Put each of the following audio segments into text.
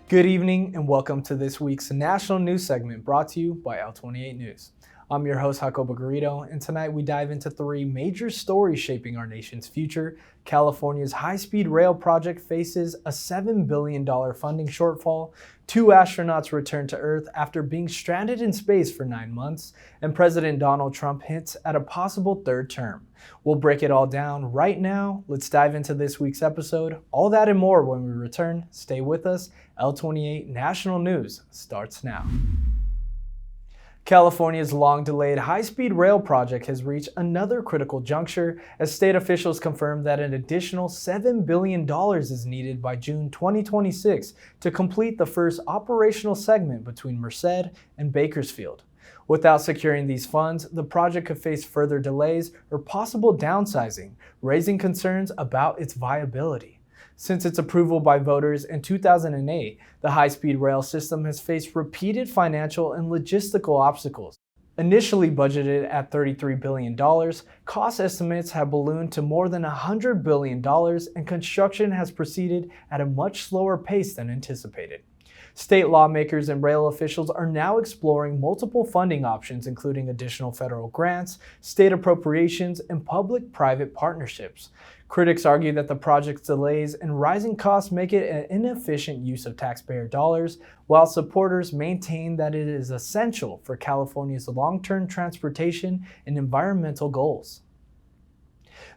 Good evening and welcome to this week's national news segment brought to you by L28 News. I'm your host, Jacobo Garrido, and tonight we dive into three major stories shaping our nation's future. California's high-speed rail project faces a $7 billion funding shortfall, 2 astronauts return to Earth after being stranded in space for 9 months, and President Donald Trump hints at a possible third term. We'll break it all down right now. Let's dive into this week's episode. All that and more when we return. Stay with us. L28 National News starts now. California's long-delayed high-speed rail project has reached another critical juncture as state officials confirmed that an additional $7 billion is needed by June 2026 to complete the first operational segment between Merced and Bakersfield. Without securing these funds, the project could face further delays or possible downsizing, raising concerns about its viability. Since its approval by voters in 2008, the high-speed rail system has faced repeated financial and logistical obstacles. Initially budgeted at $33 billion, cost estimates have ballooned to more than $100 billion, and construction has proceeded at a much slower pace than anticipated. State lawmakers and rail officials are now exploring multiple funding options, including additional federal grants, state appropriations, and public-private partnerships. Critics argue that the project's delays and rising costs make it an inefficient use of taxpayer dollars, while supporters maintain that it is essential for California's long-term transportation and environmental goals.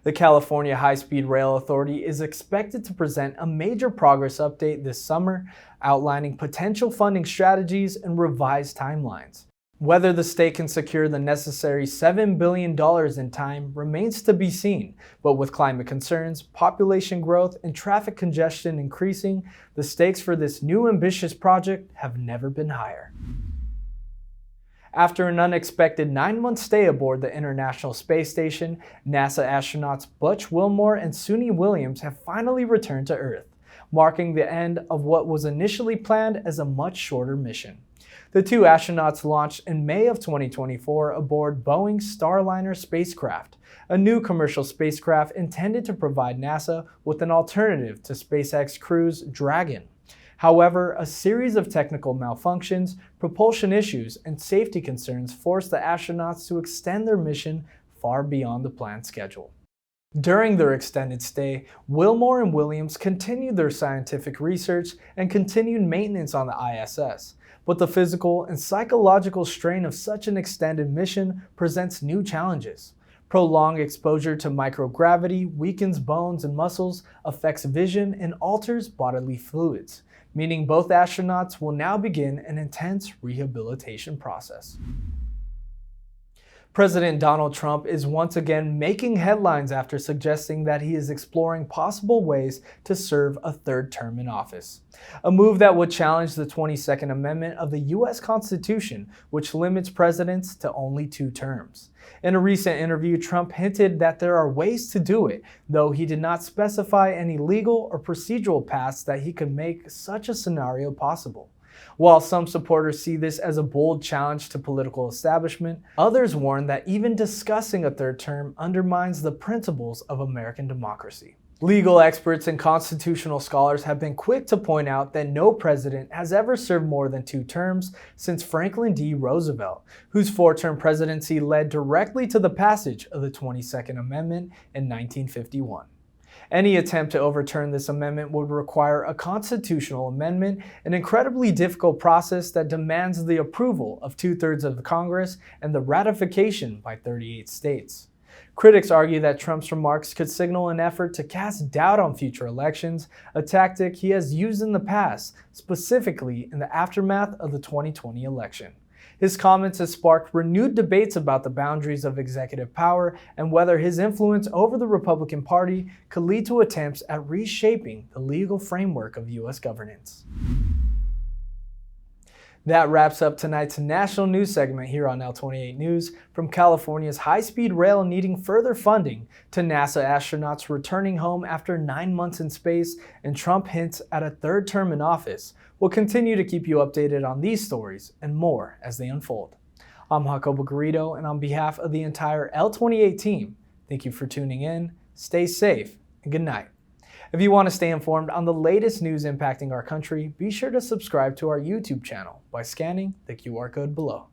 The California High-Speed Rail Authority is expected to present a major progress update this summer, outlining potential funding strategies and revised timelines. Whether the state can secure the necessary $7 billion in time remains to be seen, but with climate concerns, population growth, and traffic congestion increasing, the stakes for this new ambitious project have never been higher. After an unexpected 9-month stay aboard the International Space Station, NASA astronauts Butch Wilmore and Suni Williams have finally returned to Earth, marking the end of what was initially planned as a much shorter mission. The 2 astronauts launched in May of 2024 aboard Boeing's Starliner spacecraft, a new commercial spacecraft intended to provide NASA with an alternative to SpaceX Crew's Dragon. However, a series of technical malfunctions, propulsion issues, and safety concerns forced the astronauts to extend their mission far beyond the planned schedule. During their extended stay, Wilmore and Williams continued their scientific research and continued maintenance on the ISS. But the physical and psychological strain of such an extended mission presents new challenges. Prolonged exposure to microgravity weakens bones and muscles, affects vision, and alters bodily fluids, meaning both astronauts will now begin an intense rehabilitation process. President Donald Trump is once again making headlines after suggesting that he is exploring possible ways to serve a third term in office, a move that would challenge the 22nd Amendment of the U.S. Constitution, which limits presidents to only 2 terms. In a recent interview, Trump hinted that there are ways to do it, though he did not specify any legal or procedural paths that he could make such a scenario possible. While some supporters see this as a bold challenge to political establishment, others warn that even discussing a third term undermines the principles of American democracy. Legal experts and constitutional scholars have been quick to point out that no president has ever served more than 2 terms since Franklin D. Roosevelt, whose 4-term presidency led directly to the passage of the 22nd Amendment in 1951. Any attempt to overturn this amendment would require a constitutional amendment, an incredibly difficult process that demands the approval of 2/3 of the Congress and the ratification by 38 states. Critics argue that Trump's remarks could signal an effort to cast doubt on future elections, a tactic he has used in the past, specifically in the aftermath of the 2020 election. His comments have sparked renewed debates about the boundaries of executive power and whether his influence over the Republican Party could lead to attempts at reshaping the legal framework of U.S. governance. That wraps up tonight's national news segment here on L28 News. From California's high-speed rail needing further funding to NASA astronauts returning home after 9 months in space and Trump hints at a third term in office, we'll continue to keep you updated on these stories and more as they unfold. I'm Jacobo Garrido, and on behalf of the entire L28 team, thank you for tuning in, stay safe, and good night. If you want to stay informed on the latest news impacting our country, be sure to subscribe to our YouTube channel by scanning the QR code below.